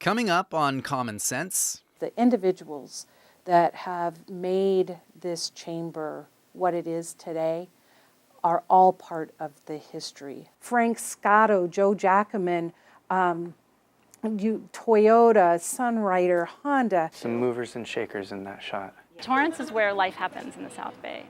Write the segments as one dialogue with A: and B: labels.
A: Coming up on Common Sense.
B: The individuals that have made this chamber what it is today are all part of the history. Frank Scotto, Joe Jackman, Toyota, Sunrider, Honda.
C: Some movers and shakers in that shot.
D: Torrance is where life happens in the South Bay.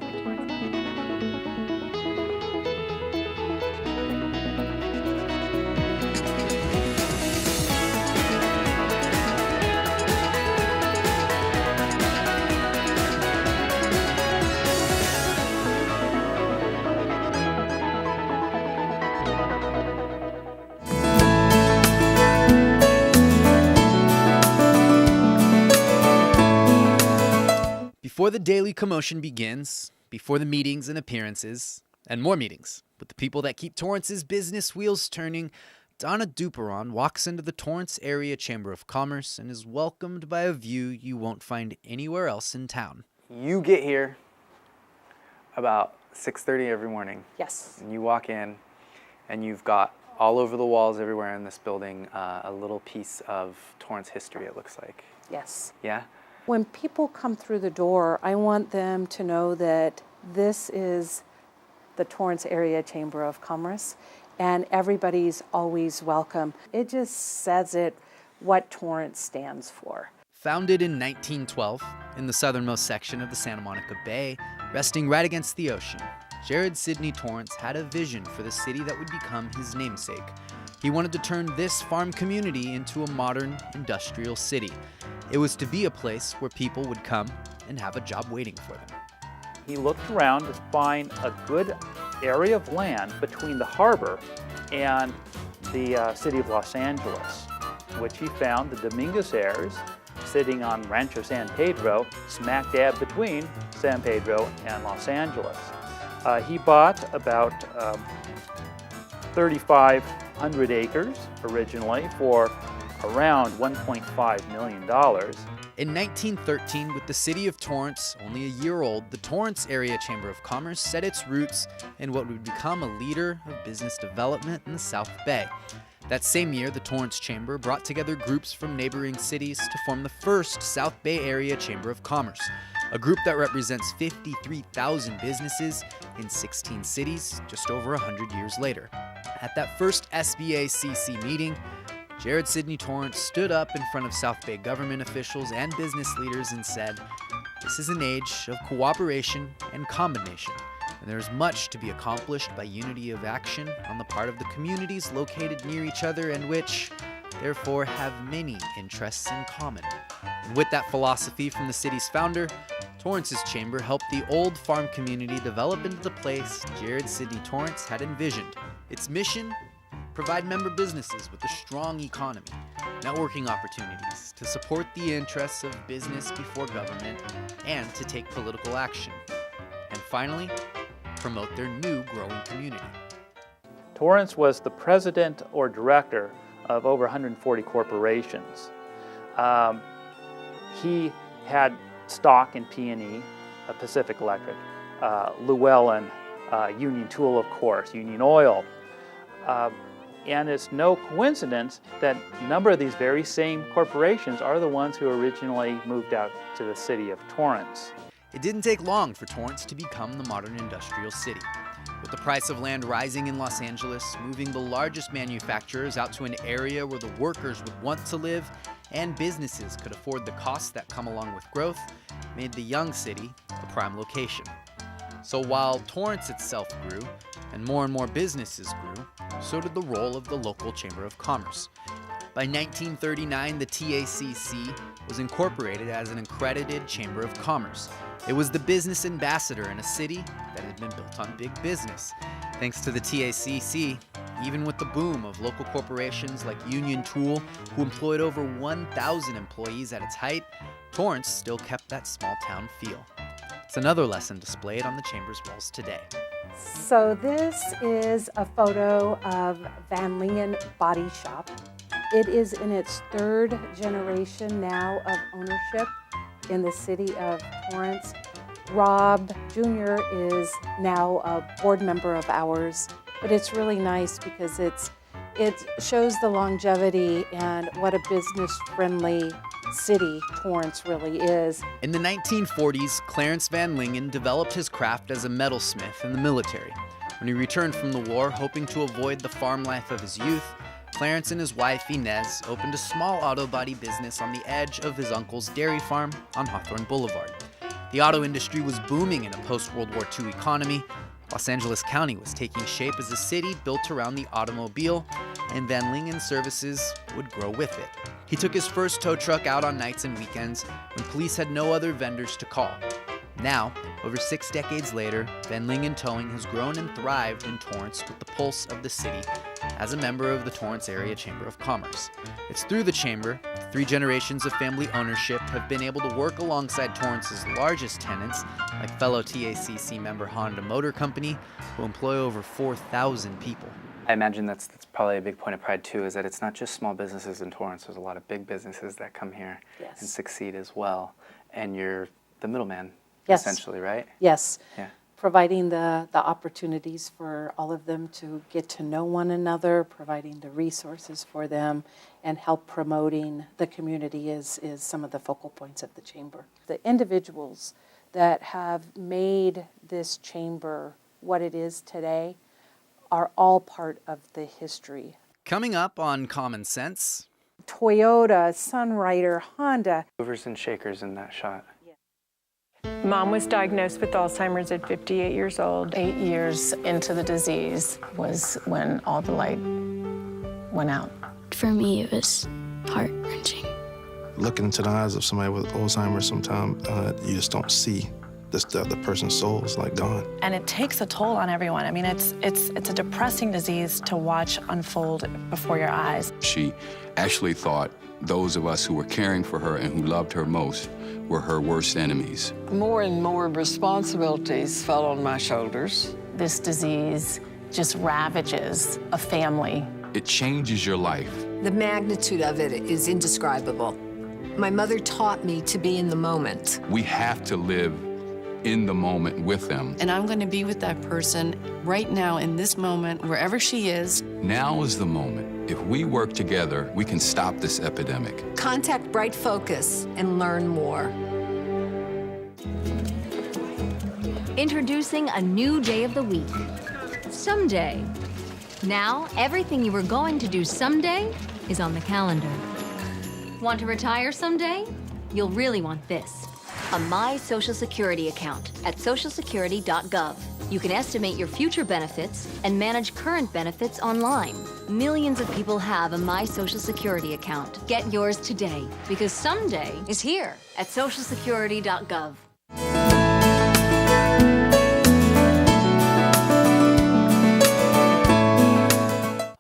A: Before the daily commotion begins, before the meetings and appearances, and more meetings with the people that keep Torrance's business wheels turning, Donna Dupperon walks into the Torrance Area Chamber of Commerce and is welcomed by a view you won't find anywhere else in town.
C: You get here about 6:30 every morning.
B: Yes.
C: And you walk in and you've got all over the walls everywhere in this building a little piece of Torrance history, it looks like.
B: Yes.
C: Yeah?
B: When people come through the door, I want them to know that this is the Torrance Area Chamber of Commerce, and everybody's always welcome. It just says it what Torrance stands for.
A: Founded in 1912 in the southernmost section of the Santa Monica Bay, resting right against the ocean, Jared Sidney Torrance had a vision for the city that would become his namesake. He wanted to turn this farm community into a modern industrial city. It was to be a place where people would come and have a job waiting for them.
E: He looked around to find a good area of land between the harbor and the city of Los Angeles, which he found the Dominguez heirs sitting on Rancho San Pedro, smack dab between San Pedro and Los Angeles. He bought about 3,500 acres originally for around $1.5 million.
A: In 1913, with the city of Torrance only a year old, the Torrance Area Chamber of Commerce set its roots in what would become a leader of business development in the South Bay. That same year, the Torrance Chamber brought together groups from neighboring cities to form the first South Bay Area Chamber of Commerce, a group that represents 53,000 businesses in 16 cities just over 100 years later. At that first SBA-CC meeting, Jared Sidney Torrance stood up in front of South Bay government officials and business leaders and said, "This is an age of cooperation and combination, and there is much to be accomplished by unity of action on the part of the communities located near each other and which, therefore, have many interests in common." And with that philosophy from the city's founder, Torrance's chamber helped the old farm community develop into the place Jared Sidney Torrance had envisioned. Its mission? Provide member businesses with a strong economy, networking opportunities to support the interests of business before government, and to take political action. And finally, promote their new growing community.
E: Torrance was the president or director of over 140 corporations. He had stock in P&E, Pacific Electric, Llewellyn, Union Tool, of course, Union Oil. And it's no coincidence that a number of these very same corporations are the ones who originally moved out to the city of Torrance.
A: It didn't take long for Torrance to become the modern industrial city. With the price of land rising in Los Angeles, moving the largest manufacturers out to an area where the workers would want to live and businesses could afford the costs that come along with growth, made the young city a prime location. So while Torrance itself grew, and more businesses grew, so did the role of the local Chamber of Commerce. By 1939, the TACC was incorporated as an accredited Chamber of Commerce. It was the business ambassador in a city that had been built on big business. Thanks to the TACC, even with the boom of local corporations like Union Tool, who employed over 1,000 employees at its height, Torrance still kept that small town feel. It's another lesson displayed on the Chamber's walls today.
B: So this is a photo of Van Lingen Body Shop. It is in its third generation now of ownership in the city of Torrance. Rob Jr. is now a board member of ours, but it's really nice because it's It shows the longevity and what a business-friendly city Torrance really is.
A: In the 1940s, Clarence Van Lingen developed his craft as a metalsmith in the military. When he returned from the war, hoping to avoid the farm life of his youth, Clarence and his wife, Inez, opened a small auto body business on the edge of his uncle's dairy farm on Hawthorne Boulevard. The auto industry was booming in a post-World War II economy. Los Angeles County was taking shape as a city built around the automobile, and Van Lingen's services would grow with it. He took his first tow truck out on nights and weekends when police had no other vendors to call. Now, over 6 decades later, Van Lingen Towing has grown and thrived in Torrance with the pulse of the city as a member of the Torrance Area Chamber of Commerce. It's through the chamber, 3 generations of family ownership have been able to work alongside Torrance's largest tenants, like fellow TACC member Honda Motor Company, who employ over 4,000 people.
C: I imagine that's probably a big point of pride too, is that it's not just small businesses in Torrance. There's a lot of big businesses that come here and succeed as well. And you're the middleman, essentially, right?
B: Yes.
C: Yeah.
B: Providing the opportunities for all of them to get to know one another, providing the resources for them, and help promoting the community is some of the focal points of the chamber. The individuals that have made this chamber what it is today are all part of the history.
A: Coming up on Common Sense,
B: Toyota, Sunrider, Honda.
C: Movers and shakers in that shot.
F: Mom was diagnosed with Alzheimer's at 58 years old.
G: 8 years into the disease was when all the light went out.
H: For me, it was heart-wrenching.
I: Looking into the eyes of somebody with Alzheimer's, sometimes you just don't see the person's soul is like gone.
G: And it takes a toll on everyone. I mean, it's a depressing disease to watch unfold before your eyes.
J: She actually thought those of us who were caring for her and who loved her most were her worst enemies.
K: More and more responsibilities fell on my shoulders.
G: This disease just ravages a family.
J: It changes your life.
L: The magnitude of it is indescribable. My mother taught me to be in the moment.
J: We have to live in the moment with them.
M: And I'm going to be with that person right now in this moment, wherever she is.
J: Now is the moment. If we work together, we can stop this epidemic.
L: Contact Bright Focus and learn more.
N: Introducing a new day of the week, someday. Now, everything you were going to do someday is on the calendar. Want to retire someday? You'll really want this. A My Social Security account at socialsecurity.gov. You can estimate your future benefits and manage current benefits online. Millions of people have a My Social Security account. Get yours today, because someday is here at socialsecurity.gov.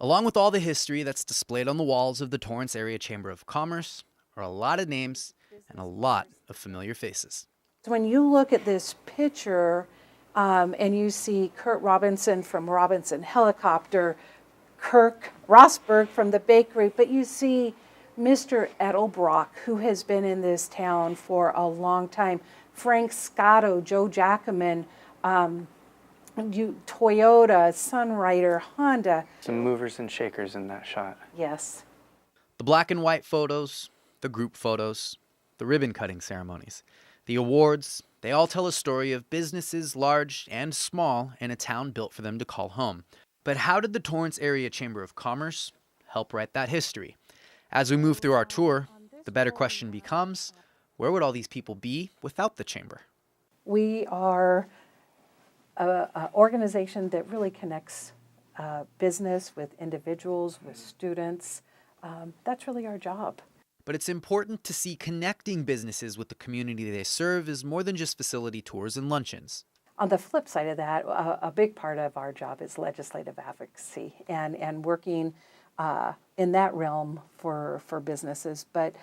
A: Along with all the history that's displayed on the walls of the Torrance Area Chamber of Commerce are a lot of names and a lot of familiar faces.
B: So when you look at this picture and you see Kurt Robinson from Robinson Helicopter, Kirk Rosberg from the bakery, but you see Mr. Edelbrock, who has been in this town for a long time, Frank Scotto, Joe Jackman, Toyota, Sunrider, Honda.
C: Some movers and shakers in that shot.
B: Yes.
A: The black and white photos, the group photos, the ribbon cutting ceremonies, the awards, they all tell a story of businesses large and small in a town built for them to call home. But how did the Torrance Area Chamber of Commerce help write that history? As we move through our tour, the better question becomes, where would all these people be without the chamber?
B: We are an organization that really connects business with individuals, with students. That's really our job.
A: But it's important to see connecting businesses with the community they serve is more than just facility tours and luncheons.
B: On the flip side of that, a big part of our job is legislative advocacy and working in that realm for businesses, but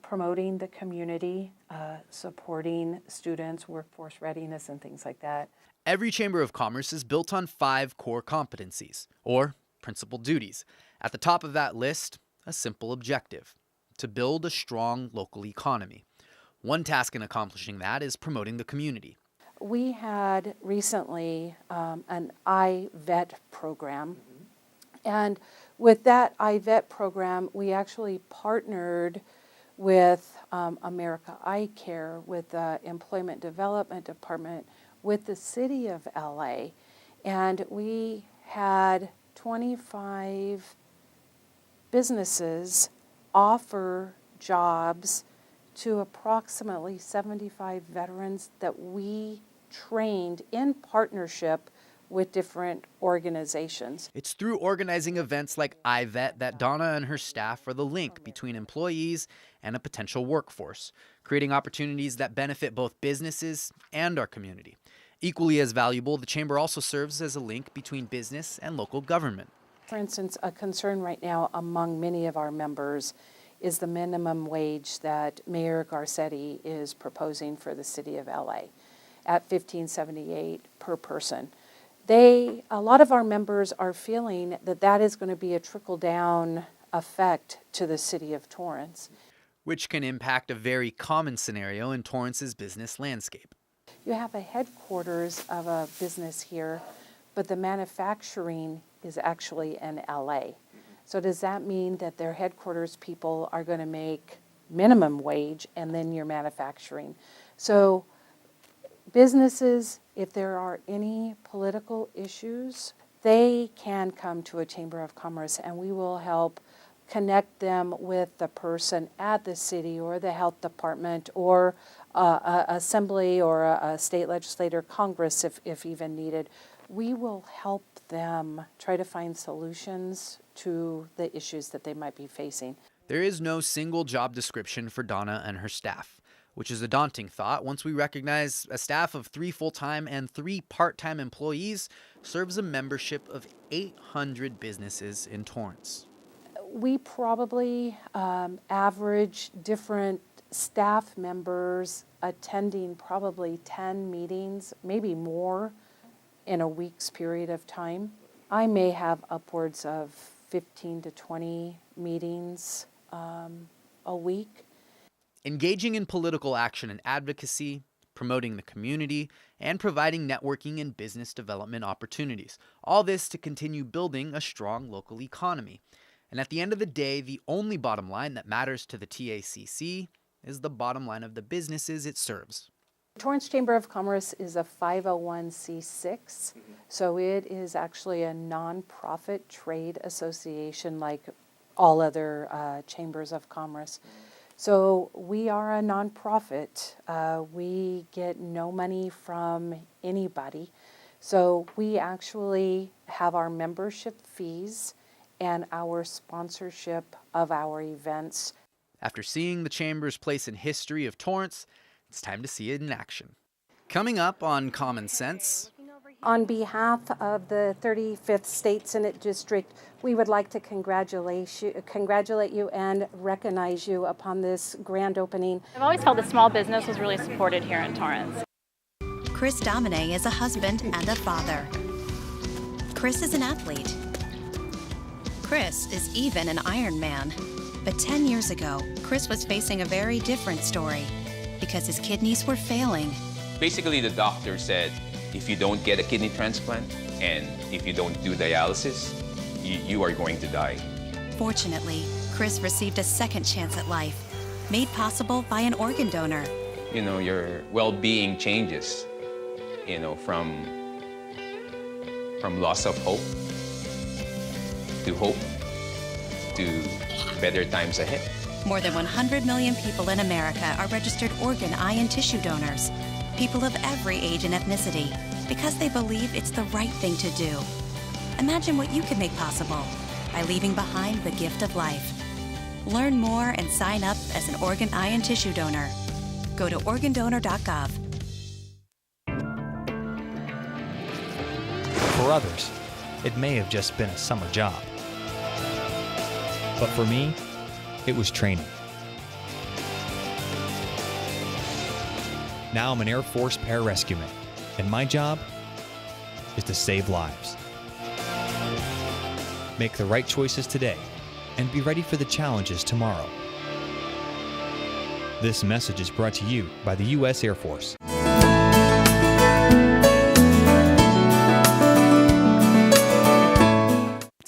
B: promoting the community, supporting students, workforce readiness, and things like that.
A: Every Chamber of Commerce is built on 5 core competencies, or principal duties. At the top of that list, a simple objective: to build a strong local economy. One task in accomplishing that is promoting the community.
B: We had recently an iVet program, And with that IVET program, we actually partnered with America Eye Care, with the Employment Development Department, with the City of LA, and we had 25 businesses offer jobs to approximately 75 veterans that we trained in partnership with different organizations.
A: It's through organizing events like IVET that Donna and her staff are the link between employees and a potential workforce, creating opportunities that benefit both businesses and our community. Equally as valuable, the Chamber also serves as a link between business and local government.
B: For instance, a concern right now among many of our members is the minimum wage that Mayor Garcetti is proposing for the city of LA at $15.78 per person. A lot of our members are feeling that that is going to be a trickle-down effect to the city of Torrance,
A: which can impact a very common scenario in Torrance's business landscape.
B: You have a headquarters of a business here, but the manufacturing is actually in LA. So does that mean that their headquarters people are going to make minimum wage and then you're manufacturing? So businesses, if there are any political issues, they can come to a Chamber of Commerce and we will help connect them with the person at the city or the health department or assembly or a state legislator, Congress if even needed. We will help them try to find solutions to the issues that they might be facing.
A: There is no single job description for Donna and her staff, which is a daunting thought once we recognize a staff of 3 full-time and 3 part-time employees serves a membership of 800 businesses in Torrance.
B: We probably average different staff members attending probably 10 meetings, maybe more, in a week's period of time. I may have upwards of 15 to 20 meetings a week.
A: Engaging in political action and advocacy, promoting the community, and providing networking and business development opportunities. All this to continue building a strong local economy. And at the end of the day, the only bottom line that matters to the TACC is the bottom line of the businesses it serves.
B: Torrance Chamber of Commerce is a 501c6, so it is actually a nonprofit trade association like all other chambers of commerce. So we are a nonprofit. We get no money from anybody. So we actually have our membership fees and our sponsorship of our events.
A: After seeing the Chamber's place in history of Torrance, it's time to see it in action. Coming up on Common Sense.
B: On behalf of the 35th State Senate District, we would like to congratulate you and recognize you upon this grand opening.
D: I've always felt that small business was really supported here in Torrance.
O: Chris Domine is a husband and a father. Chris is an athlete. Chris is even an Ironman. But 10 years ago, Chris was facing a very different story because his kidneys were failing.
P: Basically, the doctor said, if you don't get a kidney transplant and if you don't do dialysis, you are going to die.
O: Fortunately, Chris received a second chance at life, made possible by an organ donor.
P: You know, your well-being changes, you know, from loss of hope to better times ahead.
O: More than 100 million people in America are registered organ, eye, and tissue donors. People of every age and ethnicity, because they believe it's the right thing to do. Imagine what you can make possible by leaving behind the gift of life. Learn more and sign up as an organ, eye, and tissue donor. Go to organdonor.gov.
Q: For others, it may have just been a summer job. But for me, it was training. Now I'm an Air Force pararescueman, and my job is to save lives. Make the right choices today and be ready for the challenges tomorrow. This message is brought to you by the U.S. Air Force.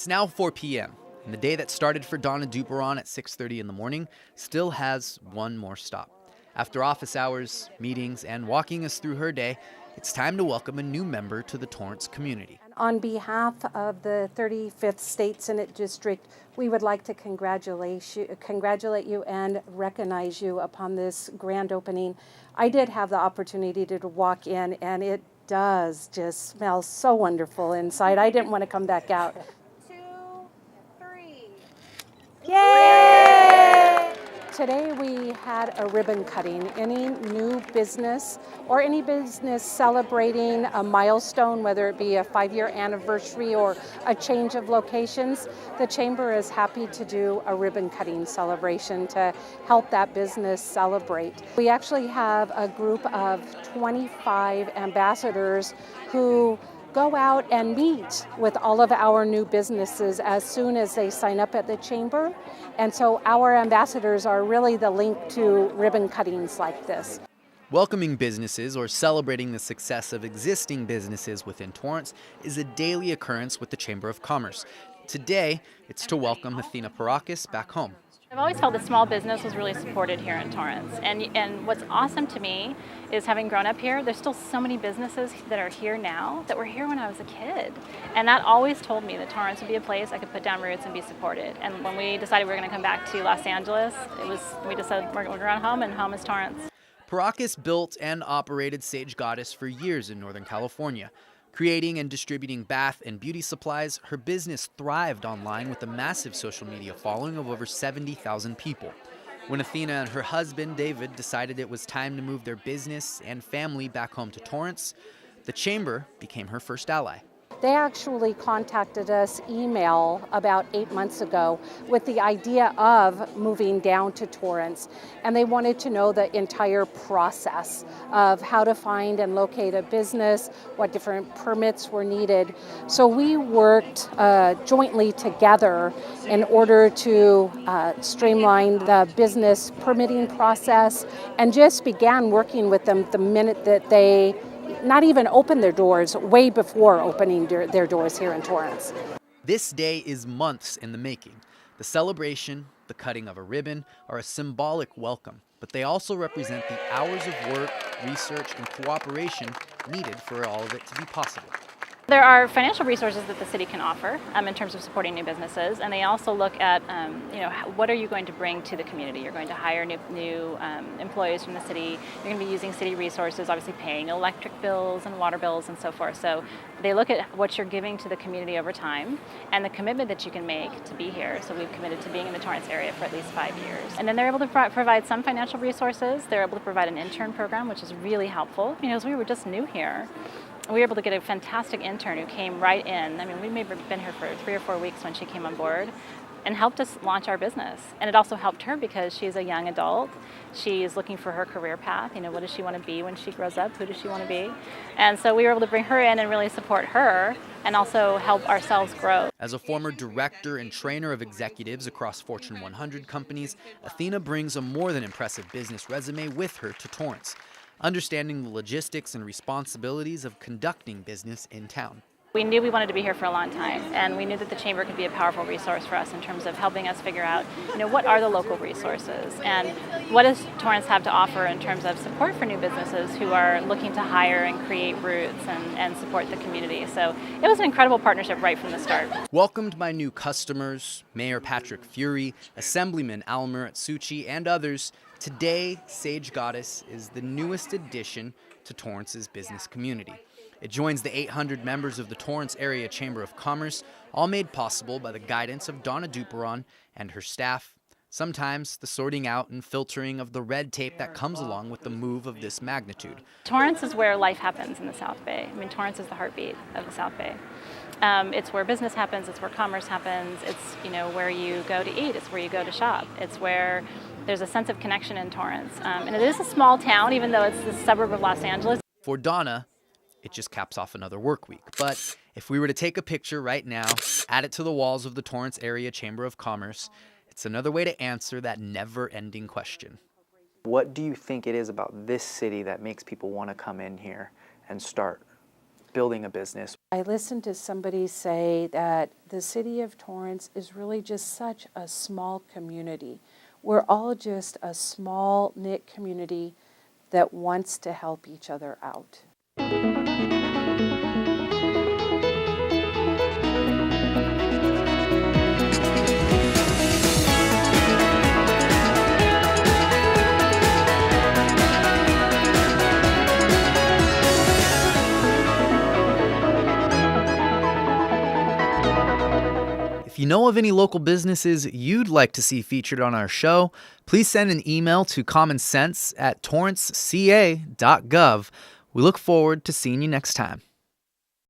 A: It's now 4 p.m., and the day that started for Donna Dupperon at 6:30 in the morning still has one more stop. After office hours, meetings, and walking us through her day, it's time to welcome a new member to the Torrance community.
B: On behalf of the 35th State Senate District, we would like to congratulate you and recognize you upon this grand opening. I did have the opportunity to walk in, and it does just smell so wonderful inside. I didn't want to come back out. 2, 3. Yay! Today we had a ribbon cutting. Any new business or any business celebrating a milestone, whether it be a 5-year anniversary or a change of locations, the Chamber is happy to do a ribbon cutting celebration to help that business celebrate. We actually have a group of 25 ambassadors who go out and meet with all of our new businesses as soon as they sign up at the Chamber. And so our ambassadors are really the link to ribbon cuttings like this.
A: Welcoming businesses or celebrating the success of existing businesses within Torrance is a daily occurrence with the Chamber of Commerce. Today, it's to welcome Athena Parakis back home.
D: I've always felt that small business was really supported here in Torrance. And what's awesome to me is, having grown up here, there's still so many businesses that are here now that were here when I was a kid. And that always told me that Torrance would be a place I could put down roots and be supported. And when we decided we were going to come back to Los Angeles, we just said we're going home, and home is Torrance.
A: Parakis built and operated Sage Goddess for years in Northern California. Creating and distributing bath and beauty supplies, her business thrived online with a massive social media following of over 70,000 people. When Athena and her husband, David, decided it was time to move their business and family back home to Torrance, the Chamber became her first ally.
B: They actually contacted us email about 8 months ago with the idea of moving down to Torrance, and they wanted to know the entire process of how to find and locate a business, what different permits were needed. So we worked jointly together in order to streamline the business permitting process, and just began working with them the minute that they not even open their doors, way before opening their doors here in Torrance.
A: This day is months in the making. The celebration, the cutting of a ribbon, are a symbolic welcome, but they also represent the hours of work, research, and cooperation needed for all of it to be possible.
D: There are financial resources that the city can offer in terms of supporting new businesses, and they also look at, what are you going to bring to the community? You're going to hire new employees from the city. You're going to be using city resources, obviously paying electric bills and water bills and so forth. So they look at what you're giving to the community over time and the commitment that you can make to be here. So we've committed to being in the Torrance area for at least 5 years. And then they're able to provide some financial resources. They're able to provide an intern program, which is really helpful. As we were just new here, we were able to get a fantastic intern who came right in. We may have been here for 3 or 4 weeks when she came on board, and helped us launch our business. And it also helped her because she's a young adult. She is looking for her career path. What does she want to be when she grows up? Who does she want to be? And so we were able to bring her in and really support her, and also help ourselves grow.
A: As a former director and trainer of executives across Fortune 100 companies, Athena brings a more than impressive business resume with her to Torrance, understanding the logistics and responsibilities of conducting business in town.
D: We knew we wanted to be here for a long time, and we knew that the Chamber could be a powerful resource for us in terms of helping us figure out, what are the local resources, and what does Torrance have to offer in terms of support for new businesses who are looking to hire and create roots and support the community. So it was an incredible partnership right from the start.
A: Welcomed by new customers, Mayor Patrick Fury, Assemblyman Almer Atsuchi, and others, today Sage Goddess is the newest addition to Torrance's business community. It joins the 800 members of the Torrance Area Chamber of Commerce, all made possible by the guidance of Donna Dupperon and her staff. Sometimes the sorting out and filtering of the red tape that comes along with the move of this magnitude.
D: Torrance is where life happens in the South Bay. Torrance is the heartbeat of the South Bay. It's where business happens, it's where commerce happens, it's where you go to eat, it's where you go to shop, it's where there's a sense of connection in Torrance. And it is a small town, even though it's the suburb of Los Angeles.
A: For Donna, it just caps off another work week. But if we were to take a picture right now, add it to the walls of the Torrance Area Chamber of Commerce, it's another way to answer that never-ending question.
C: What do you think it is about this city that makes people want to come in here and start?
A: building a business.
B: I listened to somebody say that the city of Torrance is really just such a small community. We're all just a small knit community that wants to help each other out.
A: If you know of any local businesses you'd like to see featured on our show, please send an email to commonsense@torranceca.gov. We look forward to seeing you next time.